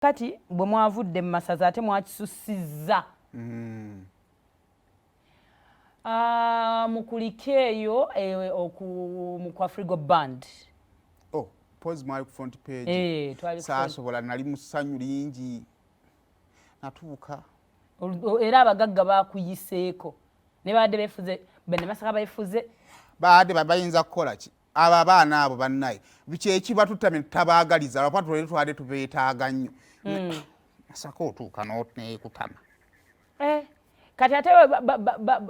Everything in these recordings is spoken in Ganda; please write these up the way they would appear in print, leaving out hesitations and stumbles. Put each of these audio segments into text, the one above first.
kati bwe mwavudde mu masaza ate mwakisusizza mukuliko eyo mu Frigo Band. Pose mwali ku front page. Saasobola nali mu ssanyu lingi natuuka. Era abagagga bakuyiseeko ne baadde beefuze Bannabasaka beefuze baadde bayinza kukola ki abo abaana abo bannaye biki ekiba tutamye tabaagaliza lwapatulole twade tubeetaaga nnyo Masaka otuuka n'ekutama kati ate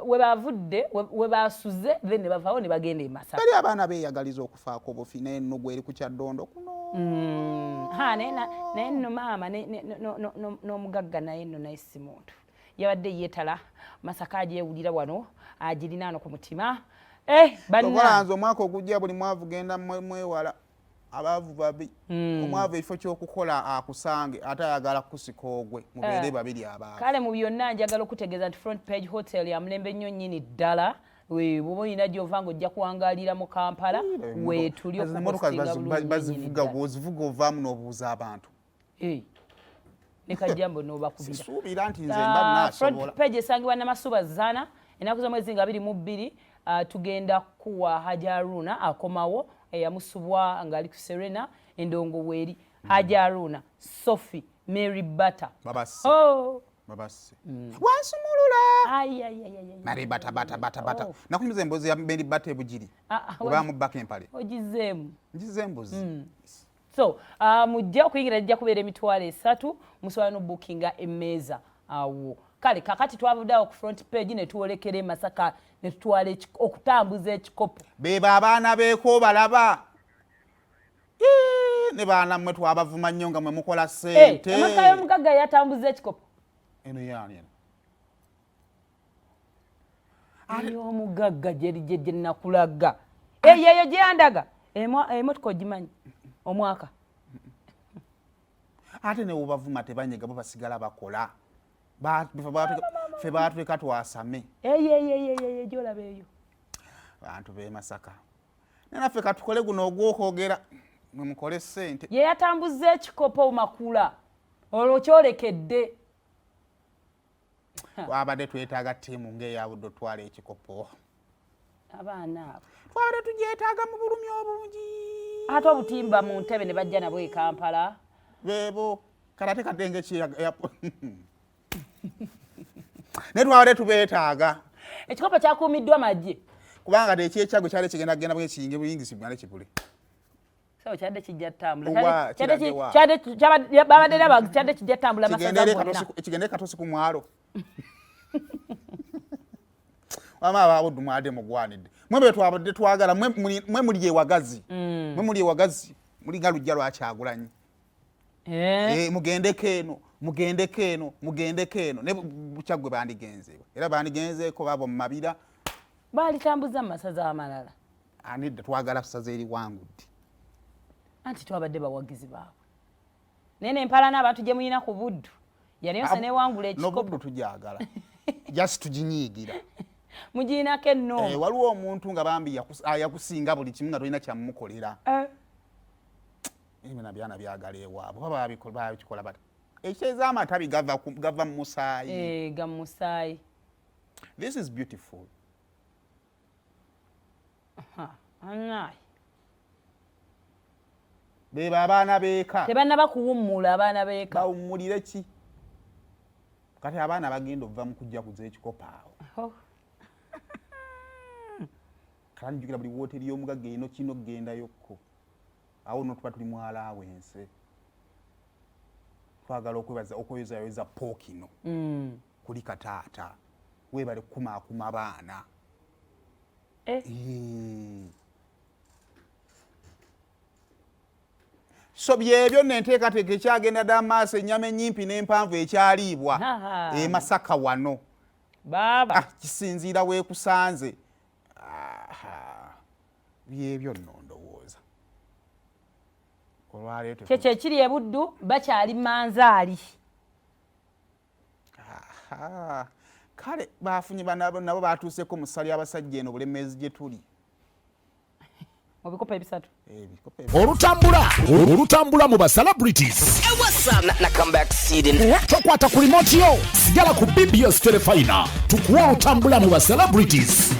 we bavudde we basuze then ne bavaawo ne bagenda e Masaka. Bali abaana beeyagaliza okufaako obufi n'enno gweri ku Kyaddondo kuno naye nno maama n'omugagga naye nno naye si muntu yabadde yeetala Masaka agyewulira wano agirina ano ku mutima. Okolanze omwaka ogujja buli mwavu genda mwewala abaavu babi omwavu ekifo ky'okukola akusange ate ayagala kusika ogwe mubeere babiri abaavu. Kale mu byonna njagala okutegeeza nti Front Page Hotel ya mulembe nnyo nnyini ddala bw'oba olina gy'ova ng'ojja kuwangaalira mu Kampala weetuli okusinga bulungi ozivuga ovaamu n'obuuza abantu ne kajjambo n'obakubira. Sisuubira nti nze mba naasobola. Front Page esangibwa Namasuba Zana ennaku z'omwezi nga 22 tugenda kuwa Hajji Haruna akomawo eyamusubwa ng'ali ku Serena endongo weeri Hajji Haruna Sophie Mary Bata babasi wansumulula Mary Bata nakunyumiza emboozi ya Mary Bata ebugiri oba mu Bakempale ogizeemu mbuzi. So mujja okuyingira jja kubeera emitwalo 3 musobola n'obukinga emmeeza awo. Kale kakati twavuddeawo ku Front Page ne tuwolekera e Masaka ne tutwala okutambuza ekikopo. Beba abaana beeko balaba ne baana mmwe twabavuma nnyo nga mwe mukola ssente. Amaka y'omugagga yatambuza ekikopo. Eno yaani omugagga gye nakulaga eyo gye yandaga emotoka ogimanyi omwaka ate ne wobavuma tebanyega bo basigala bakola fe baatuleka twasame gyolaba eyo bantu b'e Masaka nenaffe katukole guno ogwokwogera mwe mukole ssente. Ye yatambuza ekikopo makula olwo kyolekedde wabadde twetaaga ttiimu ng'eyabudde otwala ekikopo abaana abo twabadde tugyetaaga mu bulumi obungi ate obutimba mu ntebe ne bajja nabwo e Kampala beebo kale ate kadenge ne twabadde tubeetaaga ekikopo kyakuumiddwa magye kubanga tekyekyago kyali kigenda bwekiyinge buyingisi bumale kibule so kyadde kijja ttambula babadde naba kyadde kijja ttambula masaza ekigende katosi ku mwalo wama ababuddu mwade mugwanidde mwe bwe twabadde twagala mwe muli ewagazi mulinga lujja lwakyagulanyi mugendeko eno ne bukyagwe bandigenzeewo era bandigenzeeko babo mu mabira baalitambuza mu masaza amalala anidda twagala kusaza eri wangudde anti twabadde bawagizi baabwe naye nempala n'abantu gye muyina ku Buddu yaneyose newangula ekikopo n'obuddu tujagala just tuginyiigira mugiinako enno waliwo omuntu nga bambi yakusinga buli kimu nga tolina kyamumukolera ebyo nabyana byagala ewaabwe oba babikola bata ekyeza amatabi gava mu musaayi ga musaayi. This is beautiful. Beba abaana beeka tebannaba kuwummula abaana beeka bawummulire ki kati abaana bagenda ova mu kujja kuza ekikopo awo kala njukira buli wooteri y'omugagga eno kino kgendayokko awo no tuba tuli mwalaawo ense twagala okweyozayoza pookino kuli kataata webale kukumaakuma abaana so byebyo nenteekateeka ekyagenda dda maaso ennyama ennyimpi n'empanvu ekyaliibwa e Masaka wano baba kisinziira weekusanze byebyo nno ndowooza olwaleero kyekyo ekiri e Buddu bakyali manzaali kale bafunye nabo batuuseko mu ssali abasajja eno bulemeezi gye tuli mu bikopo ebisatu olutambula mu ba celebrities tokwata ku remote yo sigala ku BBS Telefina tukuwa olutambula mu ba celebrities